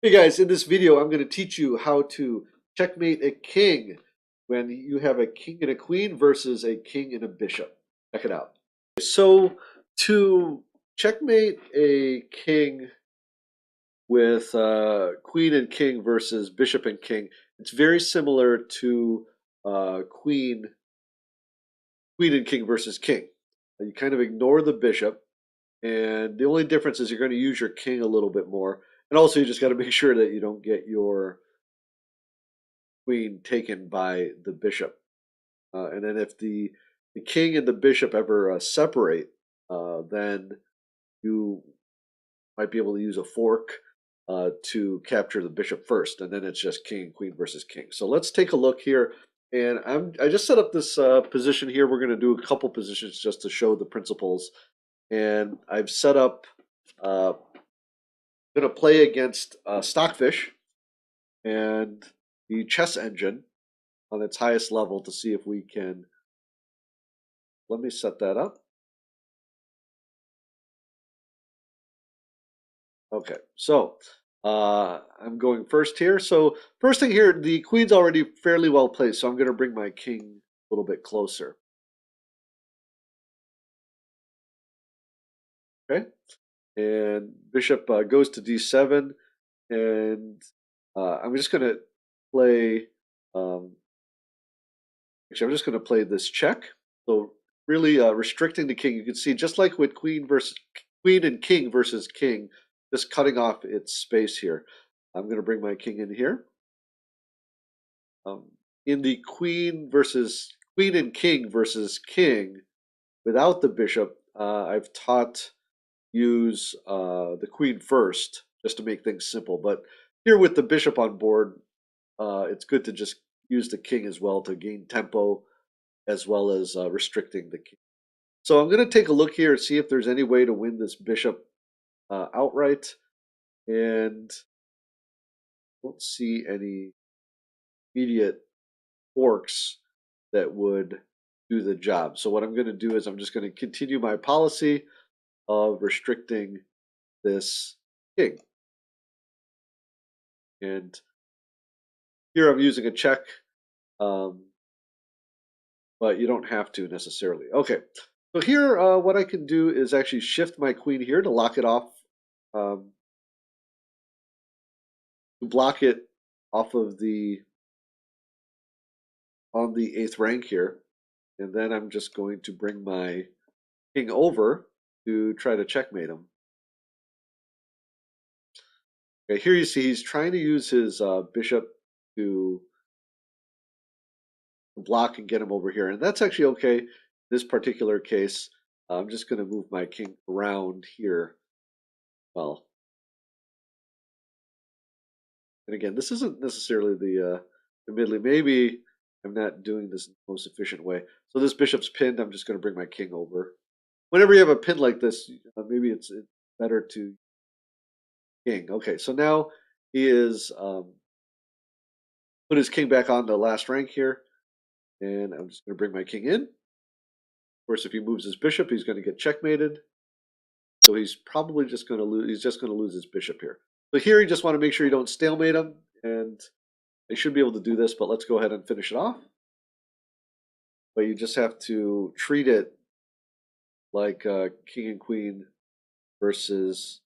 Hey guys, in this video, I'm going to teach you how to checkmate a king when you have a king and a queen versus a king and a bishop. Check it out. So, to checkmate a king with queen and king versus bishop and king, it's very similar to queen and king versus king. You kind of ignore the bishop, and the only difference is you're going to use your king a little bit more. And also, you just got to make sure that you don't get your queen taken by the bishop. And then if the king and the bishop ever separate, then you might be able to use a fork to capture the bishop first, and then it's just king and queen versus king. So let's take a look here. And I just set up this position here. We're going to do a couple positions just to show the principles. And I've set up, going to play against Stockfish and the chess engine on its highest level to see if we can. Let me set that up. Okay, so I'm going first here. So first thing here, the queen's already fairly well placed, so I'm going to bring my king a little bit closer. Okay, and bishop goes to d7, and I'm just going to play. Um, Actually, I'm just going to play this check. So really restricting the king. You can see just like with queen and king versus king, just cutting off its space here. I'm going to bring my king in here. In the queen and king versus king without the bishop, I've taught use the queen first just to make things simple. But here with the bishop on board, it's good to just use the king as well to gain tempo as well as restricting the king. So I'm going to take a look here and see if there's any way to win this bishop outright. And I don't see any immediate forks that would do the job. So what I'm going to do is I'm just going to continue my policy of restricting this king. And here I'm using a check, um, but you don't have to necessarily. Okay, so here what I can do is actually shift my queen here to lock it off, um, to block it off of the on the 8th rank here. And then I'm just going to bring my king over to try to checkmate him. Okay, here you see he's trying to use his bishop to block and get him over here. And that's actually okay. In this particular case, I'm just going to move my king around here. Well, and again, this isn't necessarily the middle. Maybe I'm not doing this in the most efficient way. So this bishop's pinned. I'm just going to bring my king over. Whenever you have a pin like this, maybe it's better to king. Okay, so now he is put his king back on the last rank here, and I'm just going to bring my king in. Of course, if he moves his bishop, he's going to get checkmated. So he's probably just going to lose. He's just going to lose his bishop here. So here you just want to make sure you don't stalemate him, and they should be able to do this. But let's go ahead and finish it off. But you just have to treat it like king and queen versus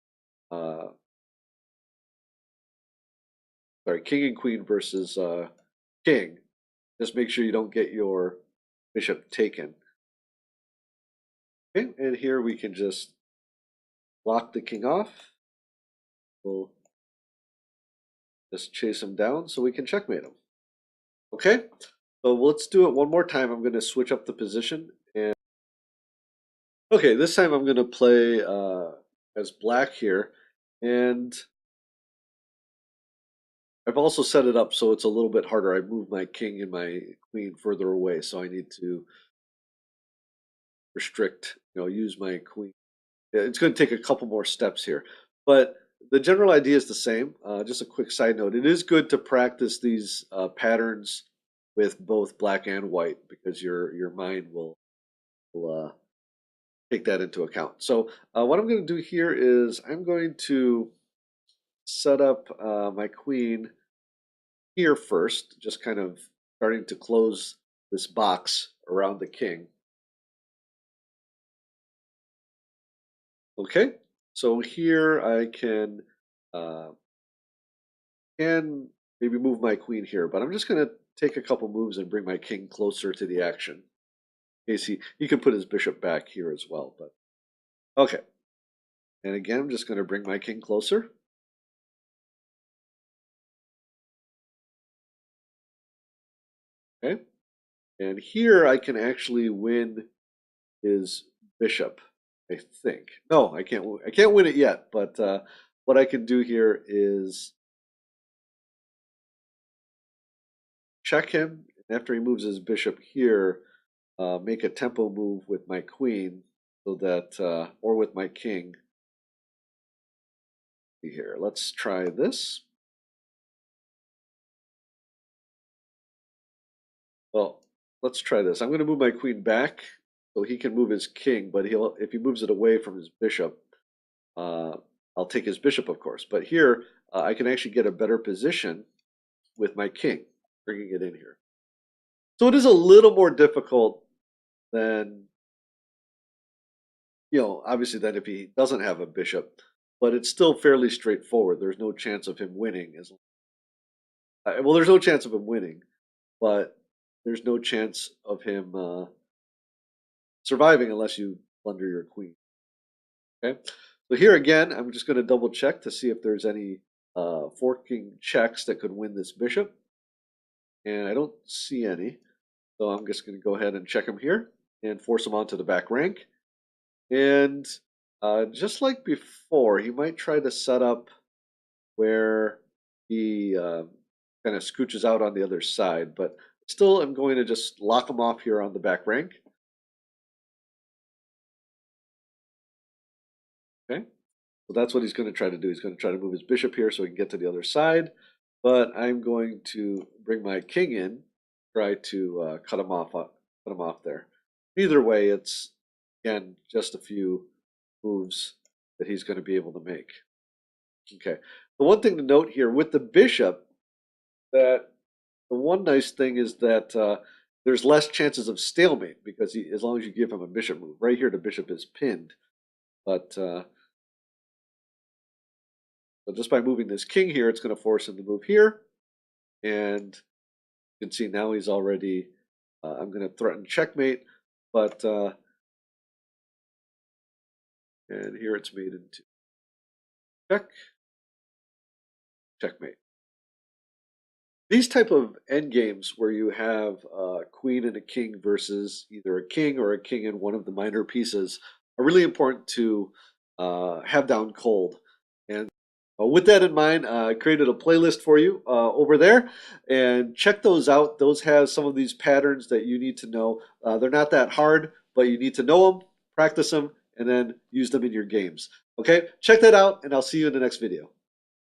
king and queen versus king. Just make sure you don't get your bishop taken. Okay, and here we can just lock the king off. We'll just chase him down so we can checkmate him. Okay, so let's do it one more time. I'm going to switch up the position. And okay, this time I'm going to play as black here. And I've also set it up so it's a little bit harder. I moved my king and my queen further away, so I need to restrict, use my queen. It's going to take a couple more steps here, but the general idea is the same. Just a quick side note: it is good to practice these patterns with both black and white because your mind will take that into account. So what I'm going to do here is I'm going to set up my queen here first, just kind of starting to close this box around the king. Okay, so here I uh, can maybe move my queen here, but I'm just going to take a couple moves and bring my king closer to the action. In case he can put his bishop back here as well. But okay, and again, I'm just going to bring my king closer. Okay, and here I can actually win his bishop. I think. No, I can't. I can't win it yet. But what I can do here is check him. And after he moves his bishop here, make a tempo move with my queen, so that or with my king. Here, let's try this. Well, let's try this. I'm going to move my queen back so he can move his king, but he'll if he moves it away from his bishop, uh, I'll take his bishop, of course. But here, I can actually get a better position with my king, bringing it in here. So it is a little more difficult than, obviously than if he doesn't have a bishop, but it's still fairly straightforward. There's no chance of him winning. Well, there's no chance of him winning, but there's no chance of him surviving unless you plunder your queen. Okay, so here again, I'm just going to double check to see if there's any forking checks that could win this bishop, and I don't see any. So I'm just going to go ahead and check him here and force him onto the back rank. And just like before, he might try to set up where he kind of scooches out on the other side, but still I'm going to just lock him off here on the back rank. Okay, so that's what he's going to try to do. He's going to try to move his bishop here so he can get to the other side, but I'm going to bring my king in, try to cut him off there. Either way, it's again just a few moves that he's going to be able to make. Okay. The one thing to note here with the bishop, that the one nice thing is that there's less chances of stalemate because as long as you give him a bishop move. Right here, the bishop is pinned, but just by moving this king here, it's going to force him to move here, and you can see now he's already. I'm going to threaten checkmate, but and here it's made into checkmate. These type of end games where you have a queen and a king versus either a king or a king and one of the minor pieces are really important to have down cold. And with that in mind, I created a playlist for you over there, and check those out. Those have some of these patterns that you need to know. They're not that hard, but you need to know them, practice them, and then use them in your games. Okay, check that out, and I'll see you in the next video.